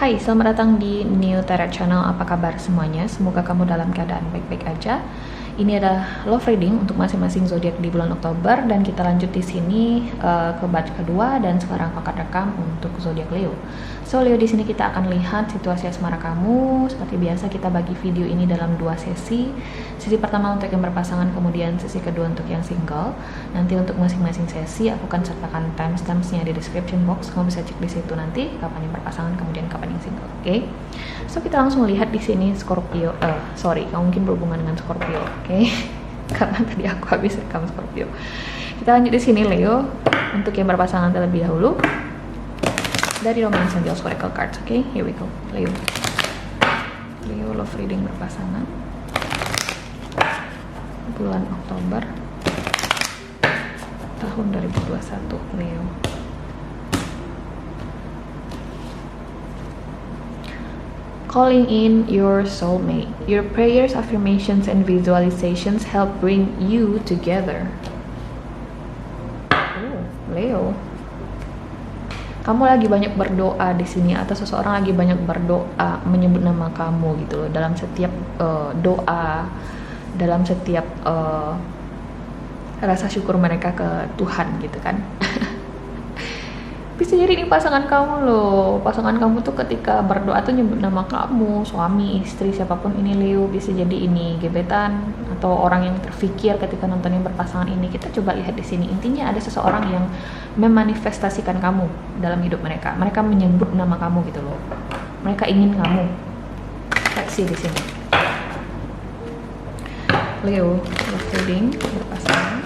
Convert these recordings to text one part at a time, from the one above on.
Hai, selamat datang di New Tarot Channel. Apa kabar semuanya? Semoga kamu dalam keadaan baik-baik aja. Ini adalah love reading untuk masing-masing zodiak di bulan Oktober, dan kita lanjut di sini ke bab kedua, dan sekarang aku akan rekam untuk zodiak Leo. So Leo, di sini kita akan lihat situasi asmara kamu. Seperti biasa kita bagi video ini dalam dua sesi. Sesi pertama untuk yang berpasangan, kemudian sesi kedua untuk yang single. Nanti untuk masing-masing sesi aku akan sertakan timestamps-nya di description box. Kamu bisa cek di situ nanti kapan yang berpasangan, kemudian kapan yang single. Oke? So kita langsung lihat di sini Scorpio. Kamu mungkin berhubungan dengan Scorpio. Oke? Karena tadi aku habis rekam Scorpio. Kita lanjut di sini Leo untuk yang berpasangan terlebih dahulu. Dari Romance Angels Oracle Cards. Oke? Here we go. Leo. Leo love reading berpasangan. Bulan Oktober tahun 2021 Leo. Calling in your soulmate. Your prayers, affirmations, and visualizations help bring you together. Oh, Leo. Kamu lagi banyak berdoa di sini, atau seseorang lagi banyak berdoa menyebut nama kamu gitu loh, dalam setiap doa, dalam setiap rasa syukur mereka ke Tuhan gitu kan. Bisa jadi ini pasangan kamu loh. Pasangan kamu tuh ketika berdoa tuh nyebut nama kamu, suami, istri, siapapun ini Leo. Bisa jadi ini gebetan atau orang yang terfikir ketika nonton yang berpasangan ini. Kita coba lihat di sini. Intinya ada seseorang yang memanifestasikan kamu dalam hidup mereka. Mereka menyebut nama kamu gitu loh. Mereka ingin kamu. Let's see di sini. Leo, love reading berpasangan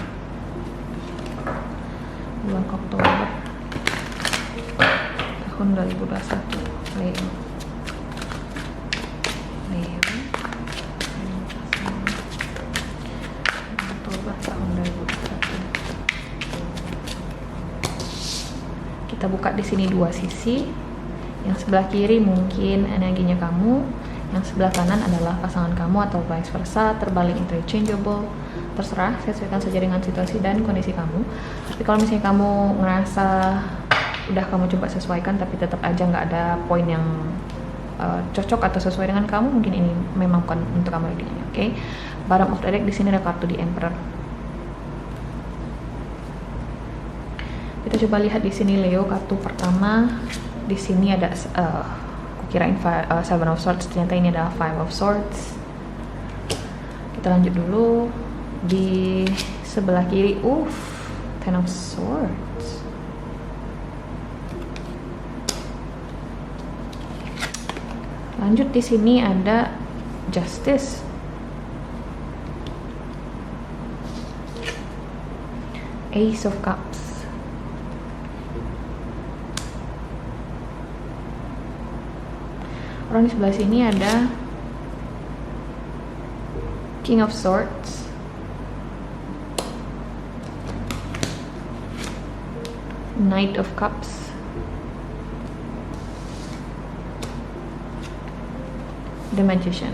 bulan Oktober tahun 2021 Leo. Oktober tahun 2021. Kita buka di sini dua sisi. Yang sebelah kiri mungkin energinya kamu, yang sebelah kanan adalah pasangan kamu, atau vice versa, terbalik interchangeable, terserah, sesuaikan saja dengan situasi dan kondisi kamu. Tapi kalau misalnya kamu ngerasa udah kamu coba sesuaikan tapi tetap aja nggak ada poin yang cocok atau sesuai dengan kamu, mungkin ini memang bukan untuk kamu readingnya. Oke? Bottom of the deck di sini ada kartu di Emperor. Kita coba lihat di sini Leo, kartu pertama di sini ada kirain Seven of Swords, ternyata ini adalah Five of Swords. Kita lanjut dulu di sebelah kiri, Ten of Swords. Lanjut di sini ada Justice. Ace of Cups. Orang di sebelah sini ada King of Swords. Knight of Cups. The Magician.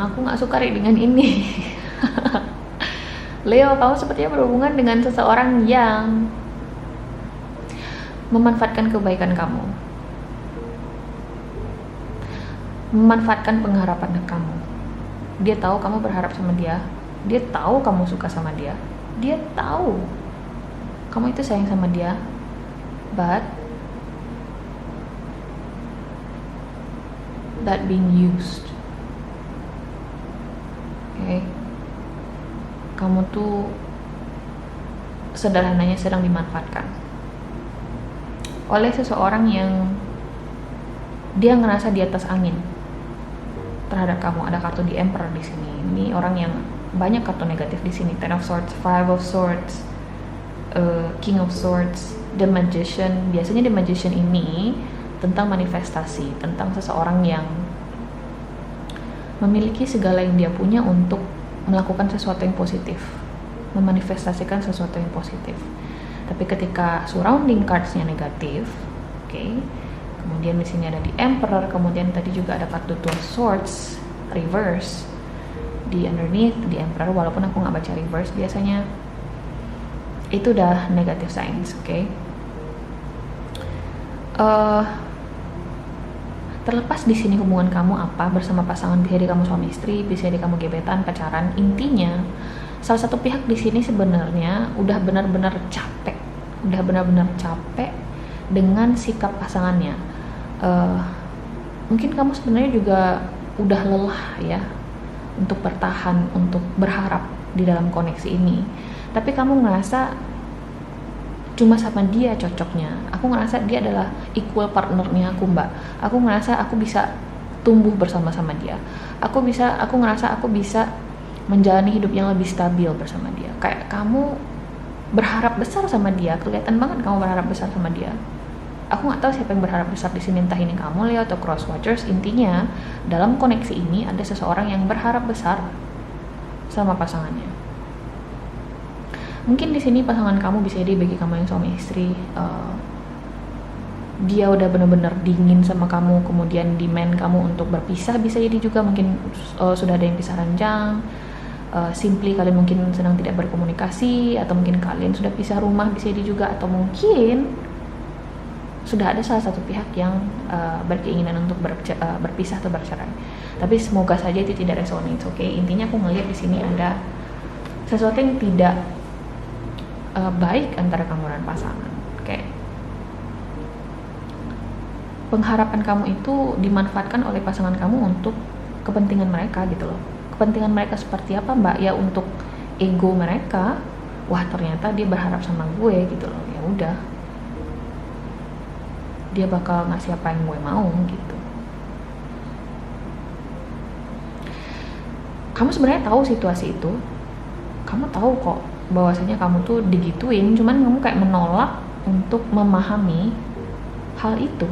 Aku nggak suka readingan ini. Leo, kamu sepertinya berhubungan dengan seseorang yang memanfaatkan kebaikan kamu, memanfaatkan pengharapan kamu. Dia tahu kamu berharap sama dia, dia tahu kamu suka sama dia, dia tahu kamu itu sayang sama dia, but that being used. Okay? Kamu tuh sederhananya sedang dimanfaatkan oleh seseorang yang dia ngerasa di atas angin terhadap kamu. Ada kartu di Emperor di sini. Ini orang yang banyak kartu negatif di sini. Ten of Swords, Five of Swords, King of Swords, The Magician. Biasanya The Magician ini tentang manifestasi, tentang seseorang yang memiliki segala yang dia punya untuk melakukan sesuatu yang positif, memanifestasikan sesuatu yang positif. Tapi ketika surrounding cards-nya negatif, kemudian di sini ada di Emperor, kemudian tadi juga ada kartu Two of Swords reverse di underneath di Emperor, walaupun aku nggak baca reverse biasanya. Itu udah negative signs, oke? Terlepas di sini hubungan kamu apa bersama pasangan, bisa jadi kamu suami istri, bisa jadi kamu gebetan, pacaran, intinya salah satu pihak di sini sebenarnya udah benar-benar capek, dengan sikap pasangannya. Mungkin kamu sebenarnya juga udah lelah ya untuk bertahan, untuk berharap di dalam koneksi ini, tapi kamu ngerasa cuma sama dia cocoknya. Aku ngerasa dia adalah equal partnernya aku, mbak. Aku ngerasa aku bisa tumbuh bersama-sama dia. Aku ngerasa aku bisa menjalani hidup yang lebih stabil bersama dia. Kayak kamu berharap besar sama dia, kelihatan banget kamu berharap besar sama dia. Aku nggak tahu siapa yang berharap besar di sini, entah ini kamu, Leo, atau cross watchers. Intinya dalam koneksi ini ada seseorang yang berharap besar sama pasangannya. Mungkin di sini pasangan kamu bisa jadi bagi kamu yang suami istri, dia udah bener-bener dingin sama kamu, kemudian demand kamu untuk berpisah. Bisa jadi juga mungkin sudah ada yang pisah ranjang, simply kalian mungkin sedang tidak berkomunikasi, atau mungkin kalian sudah pisah rumah, bisa jadi juga, atau mungkin sudah ada salah satu pihak yang berkeinginan untuk berpisah atau bercerai. Tapi semoga saja itu tidak resonate, oke? Intinya aku ngelihat di sini ada sesuatu yang tidak baik antara kamu dan pasangan. Kayak pengharapan kamu itu dimanfaatkan oleh pasangan kamu untuk kepentingan mereka gitu loh. Kepentingan mereka seperti apa, mbak? Ya untuk ego mereka. Wah, ternyata dia berharap sama gue gitu loh. Ya udah, dia bakal ngasih apa yang gue mau gitu. Kamu sebenarnya tahu situasi itu. Kamu tahu kok bahwasanya kamu tuh digituin, cuman kamu kayak menolak untuk memahami hal itu.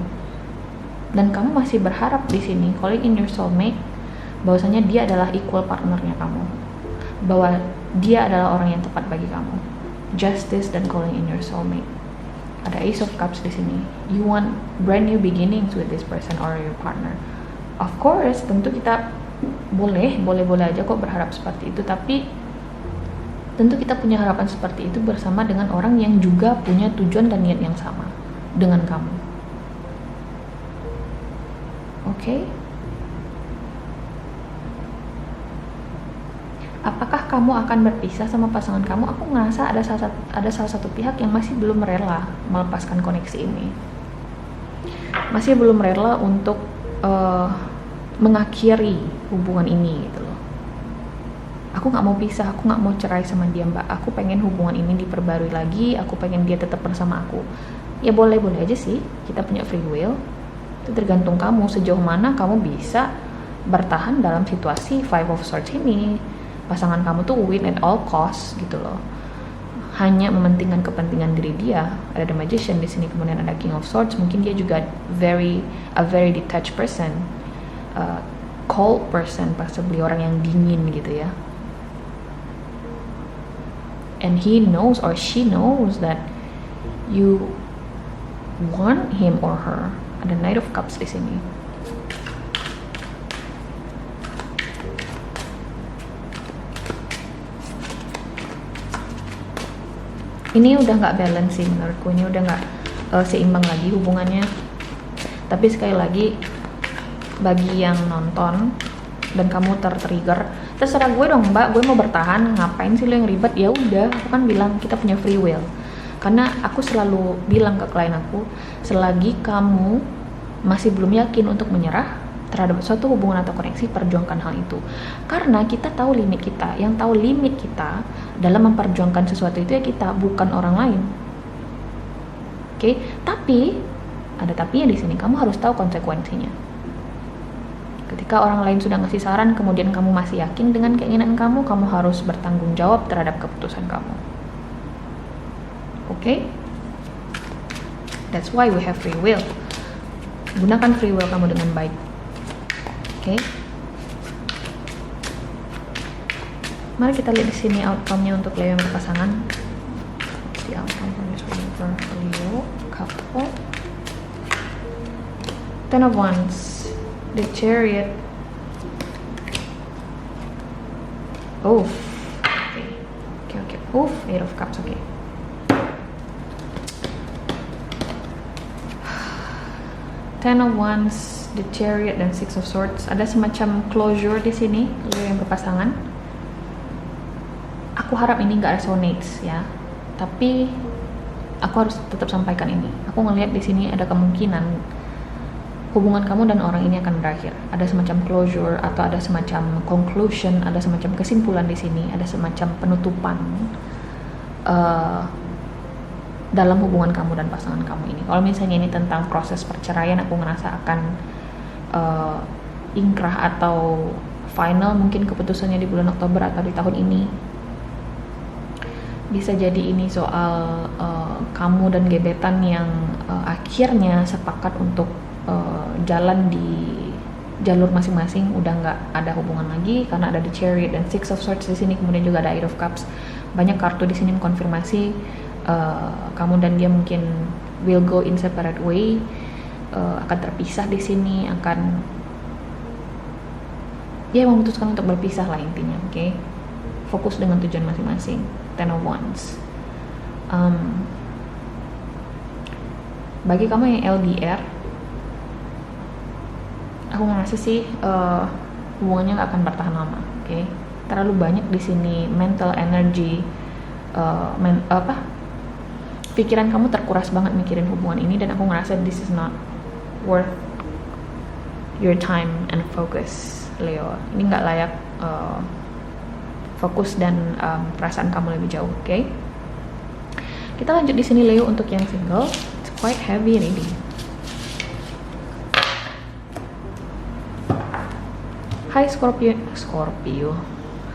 Dan kamu masih berharap di sini, calling in your soulmate, bahwasanya dia adalah equal partnernya kamu, bahwa dia adalah orang yang tepat bagi kamu. Justice dan calling in your soulmate. Ada Ace of Cups di sini. You want brand new beginnings with this person or your partner. Of course, tentu kita boleh aja kok berharap seperti itu, tapi tentu kita punya harapan seperti itu bersama dengan orang yang juga punya tujuan dan niat yang sama dengan kamu. Oke? Apakah kamu akan berpisah sama pasangan kamu? Aku ngerasa ada salah satu pihak yang masih belum rela melepaskan koneksi ini. Masih belum rela untuk mengakhiri hubungan ini gitu loh. Aku gak mau pisah, aku gak mau cerai sama dia, mbak. Aku pengen hubungan ini diperbarui lagi, aku pengen dia tetap bersama aku. Ya boleh-boleh aja sih, kita punya free will. Itu tergantung kamu, sejauh mana kamu bisa bertahan dalam situasi Five of Swords ini. Pasangan kamu tuh win at all cost gitu loh. Hanya mementingkan kepentingan diri dia. Ada The Magician di sini, kemudian ada King of Swords. Mungkin dia juga a very detached person, cold person, possibly orang yang dingin gitu ya. And he knows or she knows that you want him or her. Ada Knight of Cups di sini. Ini udah nggak balance sih menurutku. Ini udah nggak seimbang lagi hubungannya. Tapi sekali lagi, bagi yang nonton dan kamu tertrigger, terserah gue dong, mbak. Gue mau bertahan, ngapain sih lo yang ribet? Ya udah, aku kan bilang kita punya free will. Karena aku selalu bilang ke klien aku, selagi kamu masih belum yakin untuk menyerah terhadap suatu hubungan atau koneksi, perjuangkan hal itu. Karena kita tahu limit kita. Yang tahu limit kita dalam memperjuangkan sesuatu itu ya kita, bukan orang lain. Oke? Tapi ada tapinya di sini. Kamu harus tahu konsekuensinya. Ketika orang lain sudah ngasih saran, kemudian kamu masih yakin dengan keinginan kamu harus bertanggung jawab terhadap keputusan kamu. Oke? That's why we have free will. Gunakan free will kamu dengan baik. Oke? Mari kita lihat di sini outcome-nya untuk Leo yang berpasangan. The outcome from this reading for Leo couple. Ten of Wands, the Chariot. Oof. Okay. Oof, Eight of Cups. Okay. Ten of Wands, the Chariot, dan Six of Swords. Ada semacam closure di sini, Leo yang berpasangan. Aku harap ini nggak resonates ya, tapi aku harus tetap sampaikan ini. Aku ngelihat di sini ada kemungkinan hubungan kamu dan orang ini akan berakhir. Ada semacam closure atau ada semacam conclusion, ada semacam kesimpulan di sini, ada semacam penutupan dalam hubungan kamu dan pasangan kamu ini. Kalau misalnya ini tentang proses perceraian, aku ngerasa akan ingkrah atau final, mungkin keputusannya di bulan Oktober atau di tahun ini. Bisa jadi ini soal kamu dan gebetan yang akhirnya sepakat untuk jalan di jalur masing-masing, udah nggak ada hubungan lagi karena ada the Chariot dan Six of Swords di sini, kemudian juga ada Eight of Cups. Banyak kartu di sini mengkonfirmasi kamu dan dia mungkin will go in separate way, akan terpisah di sini, akan ya memutuskan untuk berpisah lah intinya. Oke? Fokus dengan tujuan masing-masing. Ten of Wands. Bagi kamu yang LDR, aku ngerasa sih hubungannya nggak akan bertahan lama. Oke? Terlalu banyak di sini mental energy, pikiran kamu terkuras banget mikirin hubungan ini, dan aku ngerasa this is not worth your time and focus, Leo. Ini nggak layak fokus dan perasaan kamu lebih jauh. Oke? Kita lanjut di sini, Leo, untuk yang single. It's quite heavy reading. Hai Scorpio.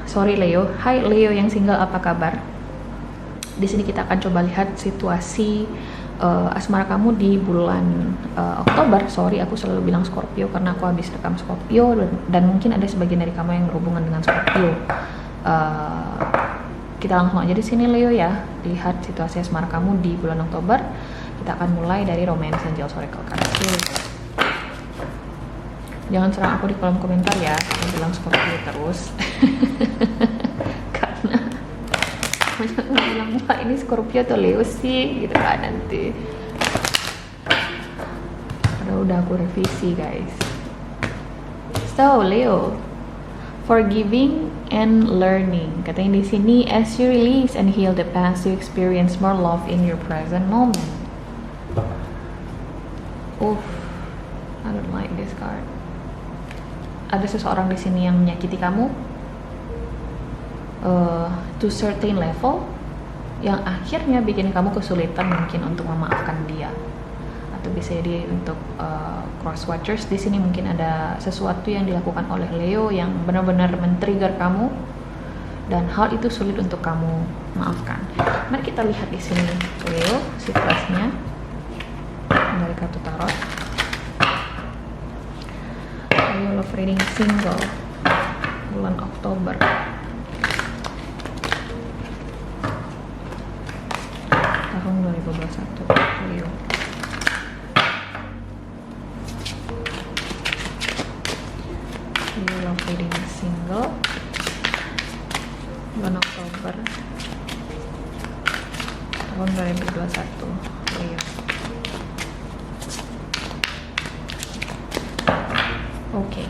Sorry Leo. Hai Leo yang single, apa kabar? Di sini kita akan coba lihat situasi asmara kamu di bulan Oktober. Sorry, aku selalu bilang Scorpio karena aku habis rekam Scorpio, dan mungkin ada sebagian dari kamu yang berhubungan dengan Scorpio. Kita langsung aja di sini, Leo ya. Lihat situasi asmara kamu di bulan Oktober. Kita akan mulai dari Romance Angels Oracle Cards. Jangan serang aku di kolom komentar ya, aku bilang Scorpio terus. Jangan bilang, wah ini Scorpio atau Leo sih, gitu kan nanti. Padahal udah aku revisi, guys. So, Leo, forgiving and learning. Katanya di sini, as you release and heal the past, you experience more love in your present moment. I don't like this card. Ada seseorang di sini yang menyakiti kamu. To certain level yang akhirnya bikin kamu kesulitan mungkin untuk memaafkan dia, atau bisa jadi untuk cross watchers di sini mungkin ada sesuatu yang dilakukan oleh Leo yang benar-benar men-trigger kamu dan hal itu sulit untuk kamu maafkan. Mari kita lihat di sini, Leo, situasinya dari kartu tarot. Leo love reading single bulan Oktober. Tahun 2021, Leo. Leo love reading single bulan Oktober tahun 2021, Leo. Oke.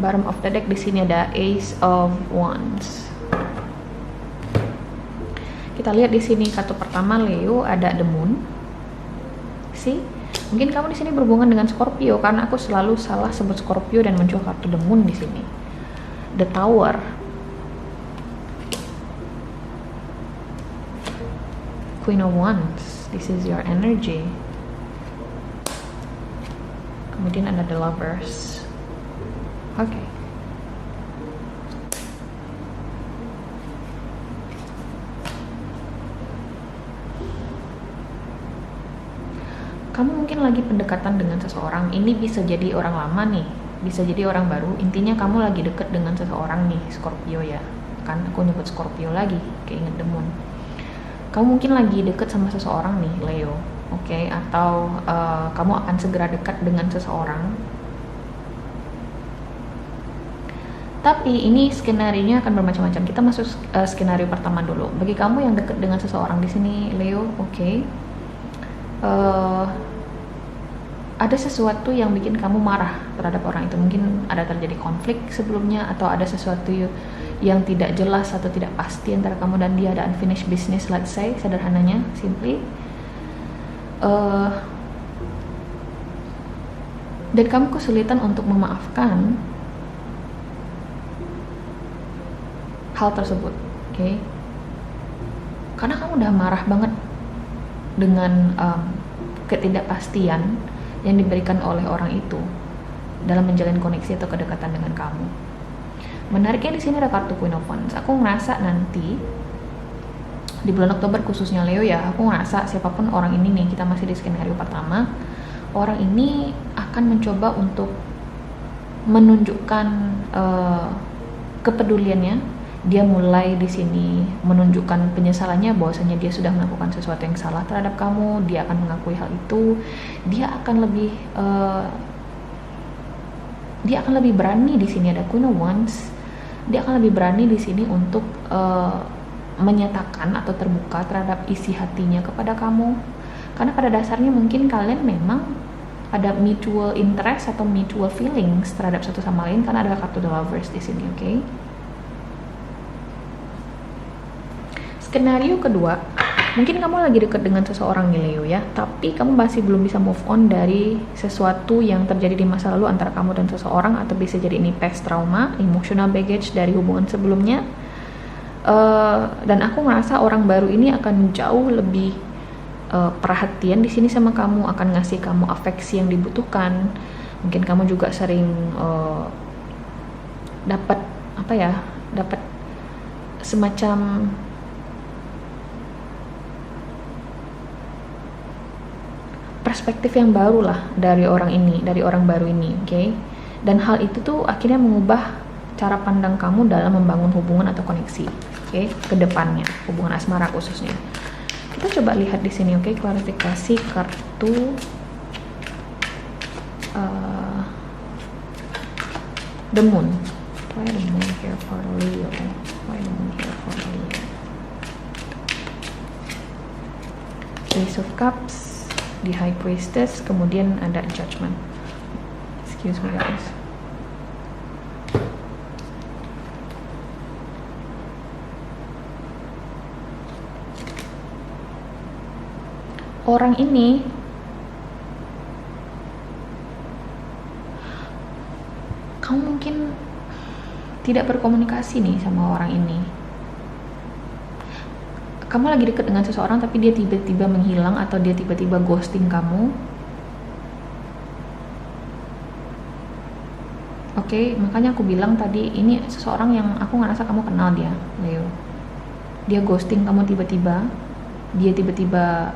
Bottom of the deck di sini ada Ace of Wands. Kita lihat di sini kartu pertama, Leo, ada the Moon. See? Mungkin kamu di sini berhubungan dengan Scorpio karena aku selalu salah sebut Scorpio dan muncul kartu the Moon di sini. The Tower. Queen of Wands. This is your energy. Kemudian ada the Lovers. Oke. Kamu mungkin lagi pendekatan dengan seseorang. Ini bisa jadi orang lama nih, bisa jadi orang baru. Intinya kamu lagi deket dengan seseorang nih, Scorpio ya. Kan aku nyebut Scorpio lagi, keinget the Moon. Kamu mungkin lagi deket sama seseorang nih, Leo. Oke, atau kamu akan segera dekat dengan seseorang. Tapi ini skenario-nya akan bermacam-macam. Kita masuk skenario pertama dulu. Bagi kamu yang dekat dengan seseorang di sini, Leo, oke. Ada sesuatu yang bikin kamu marah terhadap orang itu. Mungkin ada terjadi konflik sebelumnya, atau ada sesuatu yang tidak jelas atau tidak pasti antara kamu dan dia, ada unfinished business, let's say, sederhananya, simply. Dan kamu kesulitan untuk memaafkan hal tersebut, oke? Karena kamu udah marah banget dengan ketidakpastian yang diberikan oleh orang itu dalam menjalin koneksi atau kedekatan dengan kamu. Menariknya di sini ada kartu Queen of Wands. Aku ngerasa nanti di bulan Oktober khususnya Leo ya, aku ngerasa siapapun orang ini nih, kita masih di skenario pertama, orang ini akan mencoba untuk menunjukkan kepeduliannya. Dia mulai di sini menunjukkan penyesalannya bahwasanya dia sudah melakukan sesuatu yang salah terhadap kamu. Dia akan mengakui hal itu. Dia akan lebih berani di sini, ada Queen of Wands. Dia akan lebih berani di sini untuk menyatakan atau terbuka terhadap isi hatinya kepada kamu. Karena pada dasarnya mungkin kalian memang ada mutual interest atau mutual feelings terhadap satu sama lain, karena ada kartu The Lovers di sini, oke? Skenario kedua, mungkin kamu lagi dekat dengan seseorang nih Leo ya, tapi kamu masih belum bisa move on dari sesuatu yang terjadi di masa lalu antara kamu dan seseorang, atau bisa jadi ini past trauma, emotional baggage dari hubungan sebelumnya. Dan aku ngerasa orang baru ini akan jauh lebih perhatian di sini sama kamu, akan ngasih kamu afeksi yang dibutuhkan. Mungkin kamu juga sering dapat semacam perspektif yang baru lah dari orang baru ini, oke? Dan hal itu tuh akhirnya mengubah cara pandang kamu dalam membangun hubungan atau koneksi, oke? Ke depannya, hubungan asmara khususnya. Kita coba lihat di sini, oke? Klarifikasi kartu The Moon. Why the Moon here for Leo? Why the Moon here for Leo? Ace of Cups, di High Priestess, kemudian ada Judgment. Excuse me guys. Orang ini kamu mungkin tidak berkomunikasi nih sama orang ini. Kamu lagi deket dengan seseorang tapi dia tiba-tiba menghilang atau dia tiba-tiba ghosting kamu. Oke, makanya aku bilang tadi ini seseorang yang aku ngerasa kamu kenal dia, Leo. Dia ghosting kamu tiba-tiba. Dia tiba-tiba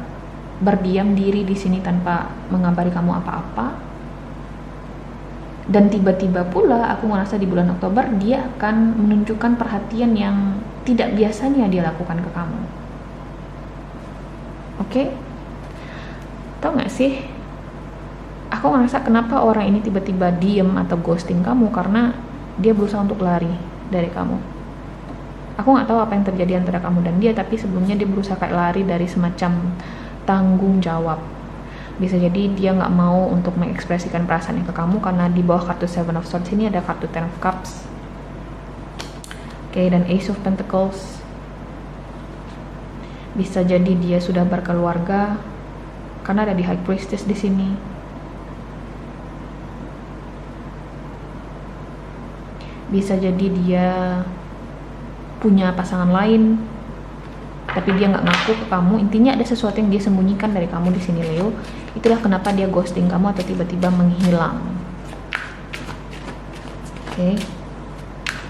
berdiam diri di sini tanpa mengabari kamu apa-apa. Dan tiba-tiba pula aku ngerasa di bulan Oktober dia akan menunjukkan perhatian yang tidak biasanya dia lakukan ke kamu. Oke? Tau gak sih, aku ngerasa kenapa orang ini tiba-tiba diem atau ghosting kamu, karena dia berusaha untuk lari dari kamu. Aku gak tahu apa yang terjadi antara kamu dan dia, tapi sebelumnya dia berusaha kayak lari dari semacam tanggung jawab. Bisa jadi dia gak mau untuk mengekspresikan perasaannya ke kamu, karena di bawah kartu Seven of Swords ini ada kartu Ten of Cups. Oke, dan Ace of Pentacles. Bisa jadi dia sudah berkeluarga, karena ada di High Priestess di sini. Bisa jadi dia punya pasangan lain, tapi dia nggak ngaku ke kamu. Intinya ada sesuatu yang dia sembunyikan dari kamu di sini, Leo. Itulah kenapa dia ghosting kamu atau tiba-tiba menghilang. Oke.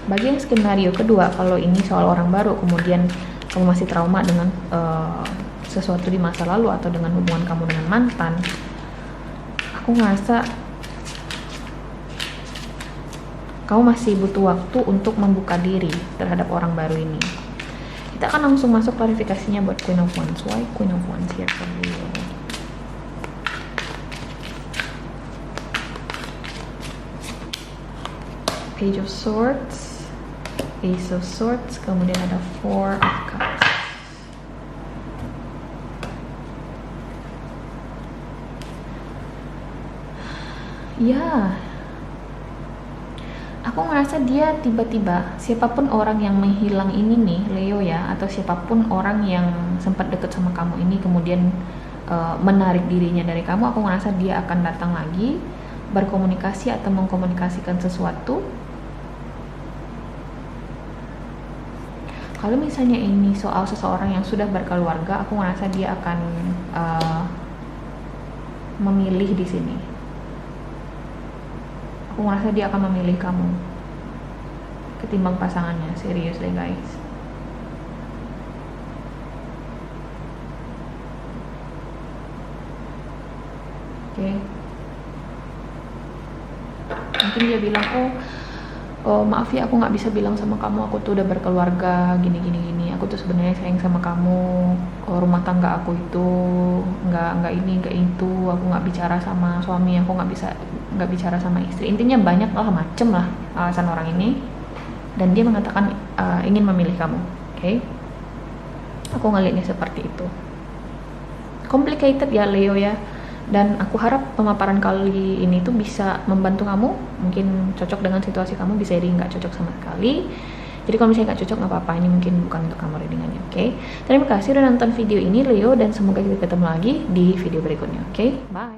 Bagi yang skenario kedua, kalau ini soal orang baru, kemudian kamu masih trauma dengan sesuatu di masa lalu atau dengan hubungan kamu dengan mantan, aku ngerasa kamu masih butuh waktu untuk membuka diri terhadap orang baru ini. Kita akan langsung masuk klarifikasinya buat Queen of Wands. Why Queen of Wands here for you? Page of Swords, Ace of Swords, kemudian ada Four of Cups. Ya, aku ngerasa dia tiba-tiba, siapapun orang yang menghilang ini nih, Leo ya, atau siapapun orang yang sempat deket sama kamu ini kemudian menarik dirinya dari kamu, aku ngerasa dia akan datang lagi, berkomunikasi atau mengkomunikasikan sesuatu. Kalau misalnya ini soal seseorang yang sudah berkeluarga, aku ngerasa dia akan memilih di sini. Aku ngerasa dia akan memilih kamu ketimbang pasangannya, seriously guys. Oke. Mungkin dia bilang, oh maaf ya, aku nggak bisa bilang sama kamu, aku tuh udah berkeluarga, gini. Aku tuh sebenarnya sayang sama kamu. Rumah tangga aku itu nggak ini, nggak itu. Aku nggak bicara sama suami, aku nggak bicara sama istri. Intinya banyak lah macem lah alasan orang ini. Dan dia mengatakan ingin memilih kamu. Oke? Aku ngeliatnya seperti itu. Complicated ya Leo ya. Dan aku harap pemaparan kali ini tuh bisa membantu kamu. Mungkin cocok dengan situasi kamu, bisa jadi nggak cocok sama sekali. Jadi kalau misalnya nggak cocok nggak apa-apa, ini mungkin bukan untuk kamu readingannya. Oke? Terima kasih udah nonton video ini Leo, dan semoga kita ketemu lagi di video berikutnya. Oke? Bye.